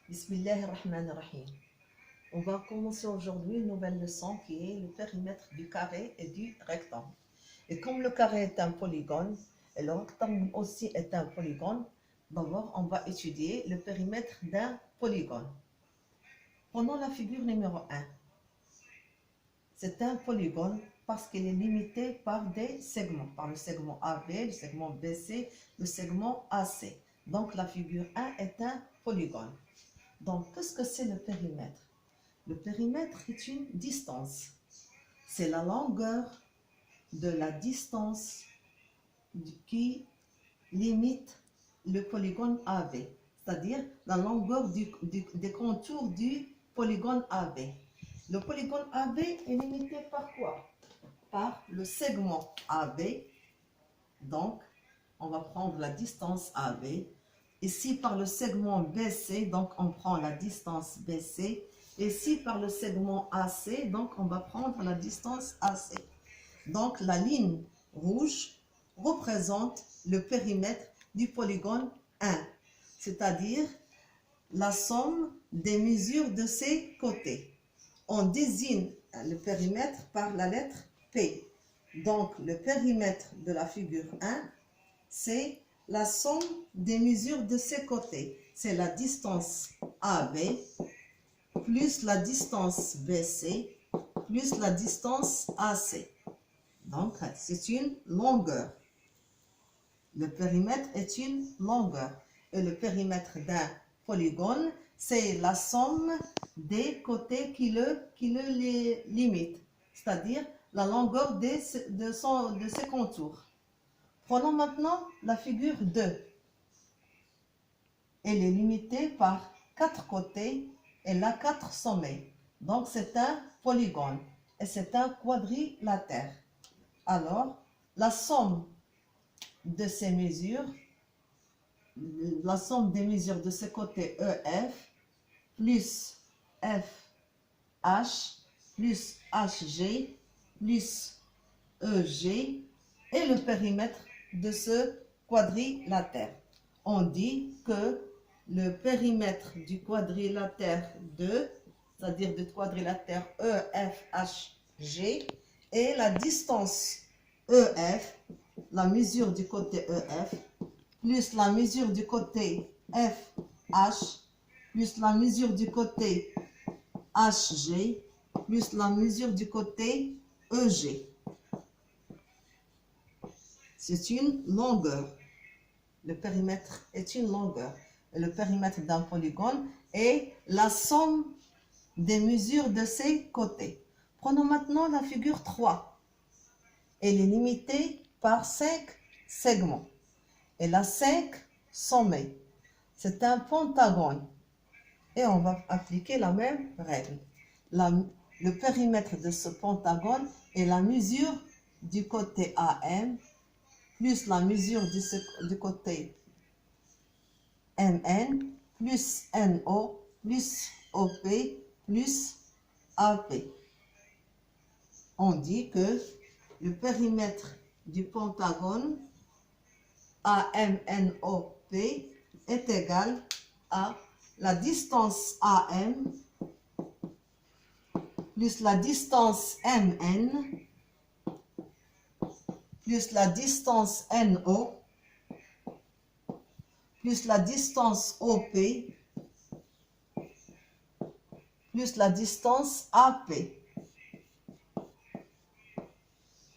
Bismillahirrahmanirrahim. On va commencer aujourd'hui une nouvelle leçon qui est le périmètre du carré et du rectangle. Et comme le carré est un polygone et le rectangle aussi est un polygone, d'abord on va étudier le périmètre d'un polygone. Prenons la figure numéro 1. C'est un polygone parce qu'il est limité par des segments, par le segment AB, le segment BC, le segment AC. Donc la figure 1 est un polygone. Donc, qu'est-ce que c'est le périmètre? Le périmètre est une distance. C'est la longueur de la distance qui limite le polygone AB, c'est-à-dire la longueur des contours du polygone AB. Le polygone AB est limité par quoi? Par le segment AB. Donc, on va prendre la distance AB. Ici, par le segment BC, donc on prend la distance BC. Ici, par le segment AC, donc on va prendre la distance AC. Donc, la ligne rouge représente le périmètre du polygone 1, c'est-à-dire la somme des mesures de ses côtés. On désigne le périmètre par la lettre P. Donc, le périmètre de la figure 1, c'est la somme des mesures de ses côtés. C'est la distance AB plus la distance BC plus la distance AC. Donc, c'est une longueur. Le périmètre est une longueur. Et le périmètre d'un polygone, c'est la somme des côtés qui le limitent, c'est-à-dire la longueur de ses contours. Prenons maintenant la figure 2. Elle est limitée par 4 côtés et elle a 4 sommets. Donc, c'est un polygone et c'est un quadrilatère. Alors, la somme de ces mesures, la somme des mesures de ce côté EF plus FH plus HG plus EG est le périmètre de ce quadrilatère. On dit que le périmètre du quadrilatère 2, c'est-à-dire du quadrilatère EFHG, est la distance EF, la mesure du côté EF, plus la mesure du côté FH, plus la mesure du côté HG, plus la mesure du côté EG. C'est une longueur. Le périmètre est une longueur. Et le périmètre d'un polygone est la somme des mesures de ses côtés. Prenons maintenant la figure 3. Elle est limitée par 5 segments. Elle a 5 sommets. C'est un pentagone. Et on va appliquer la même règle. Le périmètre de ce pentagone est la mesure du côté AM plus la mesure du côté MN plus NO plus OP plus AP. On dit que le périmètre du pentagone AMNOP est égal à la distance AM plus la distance MN plus la distance NO plus la distance OP plus la distance AP.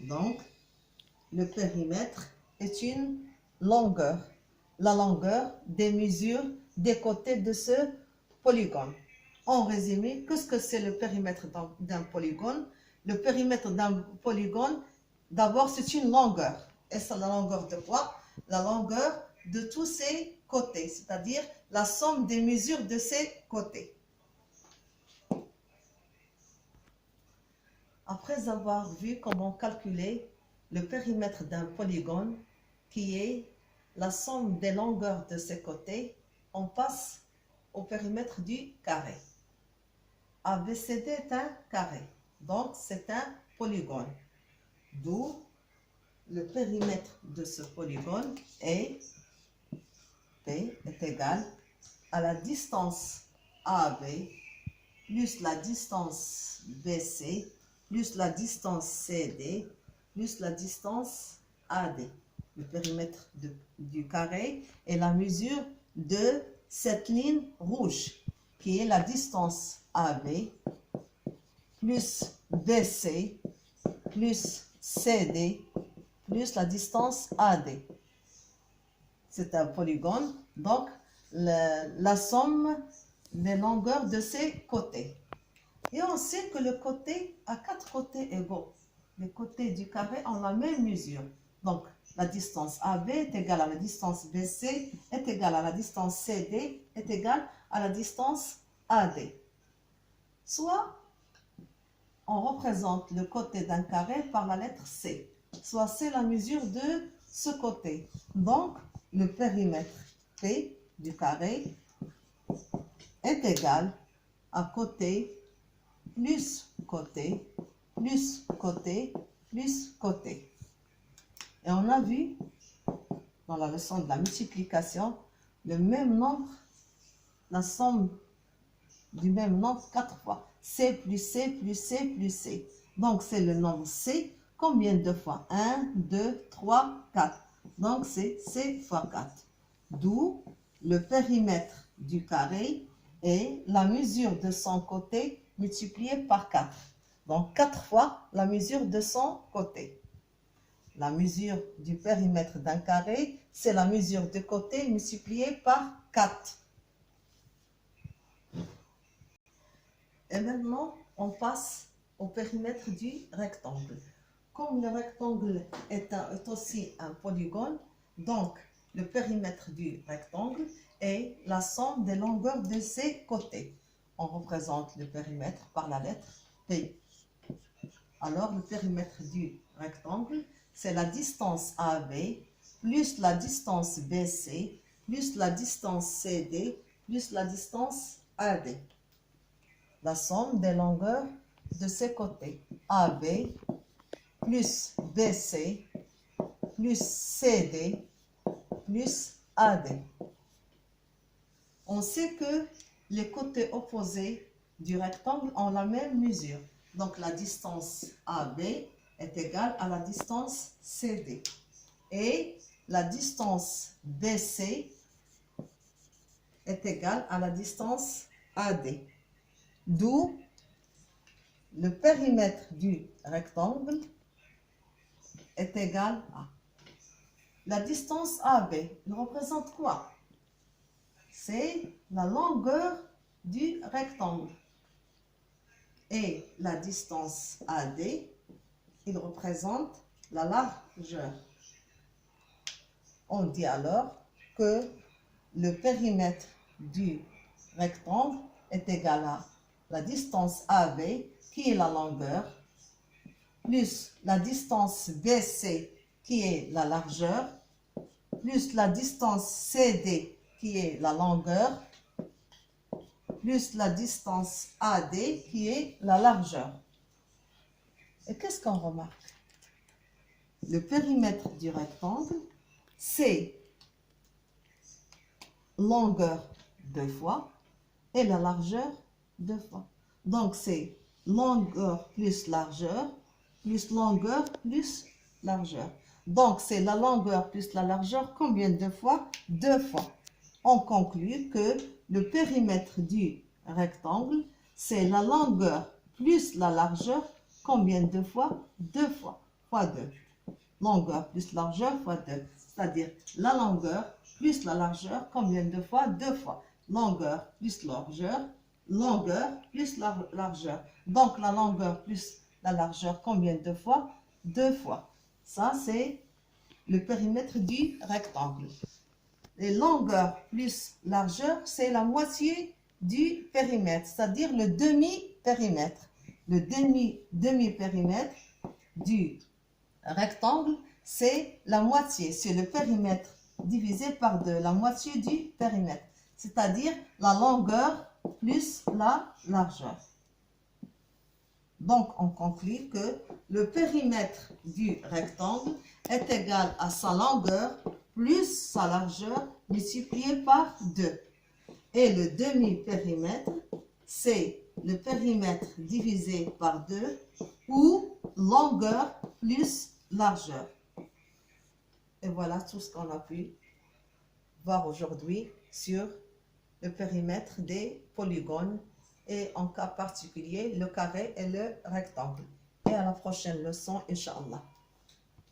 Donc, le périmètre est une longueur, la longueur des mesures des côtés de ce polygone. En résumé, qu'est-ce que c'est le périmètre d'un polygone? Le périmètre d'un polygone, d'abord, c'est une longueur. Et c'est la longueur de quoi? La longueur de tous ses côtés, c'est-à-dire la somme des mesures de ses côtés. Après avoir vu comment calculer le périmètre d'un polygone, qui est la somme des longueurs de ses côtés, on passe au périmètre du carré. ABCD est un carré, donc c'est un polygone. D'où le périmètre de ce polygone est P est égal à la distance AB plus la distance BC plus la distance CD plus la distance AD. Le périmètre du carré est la mesure de cette ligne rouge qui est la distance AB plus BC plus CD plus la distance AD. C'est un polygone, donc la somme des longueurs de ses côtés. Et on sait que le côté a 4 côtés égaux. Les côtés du carré ont la même mesure. Donc, la distance AB est égale à la distance BC, est égale à la distance CD, est égale à la distance AD. Soit on représente le côté d'un carré par la lettre C, soit c'est la mesure de ce côté. Donc, le périmètre P du carré est égal à côté plus côté plus côté plus côté. Et on a vu dans la leçon de la multiplication le même nombre, la somme du même nombre 4 fois. C plus C plus C plus C. Donc c'est le nombre C. Combien de fois? 1, 2, 3, 4. Donc c'est C fois 4. D'où le périmètre du carré est la mesure de son côté multipliée par 4. Donc 4 fois la mesure de son côté. La mesure du périmètre d'un carré, c'est la mesure de côté multipliée par 4. Et maintenant, on passe au périmètre du rectangle. Comme le rectangle est aussi un polygone, donc le périmètre du rectangle est la somme des longueurs de ses côtés. On représente le périmètre par la lettre P. Alors, le périmètre du rectangle, c'est la distance AB plus la distance BC plus la distance CD plus la distance AD. La somme des longueurs de ses côtés. AB plus BC plus CD plus AD. On sait que les côtés opposés du rectangle ont la même mesure. Donc la distance AB est égale à la distance CD. Et la distance BC est égale à la distance AD. D'où le périmètre du rectangle est égal à la distance AB. Il représente quoi? C'est la longueur du rectangle. Et la distance AD, il représente la largeur. On dit alors que le périmètre du rectangle est égal à la distance AB, qui est la longueur, plus la distance BC, qui est la largeur, plus la distance CD, qui est la longueur, plus la distance AD, qui est la largeur. Et qu'est-ce qu'on remarque? Le périmètre du rectangle, c'est longueur 2 fois et la largeur 2 fois. Donc, c'est longueur plus longueur plus largeur. Donc, c'est la longueur plus la largeur. Combien de fois? 2 fois. On conclut que le périmètre du rectangle, c'est la longueur plus la largeur. Combien de fois? 2 fois. Fois 2. Longueur plus largeur fois 2. C'est-à-dire la longueur plus la largeur. Combien de fois? 2 fois. Longueur plus largeur. Longueur plus la largeur. Donc la longueur plus la largeur, combien de fois? 2 fois. Ça, c'est le périmètre du rectangle. Et longueur plus largeur, c'est la moitié du périmètre, c'est-à-dire le demi-périmètre. Le demi-périmètre du rectangle, c'est la moitié. C'est le périmètre divisé par 2, la moitié du périmètre. C'est-à-dire la longueur plus la largeur. Donc, on conclut que le périmètre du rectangle est égal à sa longueur plus sa largeur multiplié par 2. Et le demi-périmètre, c'est le périmètre divisé par 2 ou longueur plus largeur. Et voilà tout ce qu'on a pu voir aujourd'hui sur le périmètre des polygones et en cas particulier le carré et le rectangle. Et à la prochaine leçon, Inch'Allah.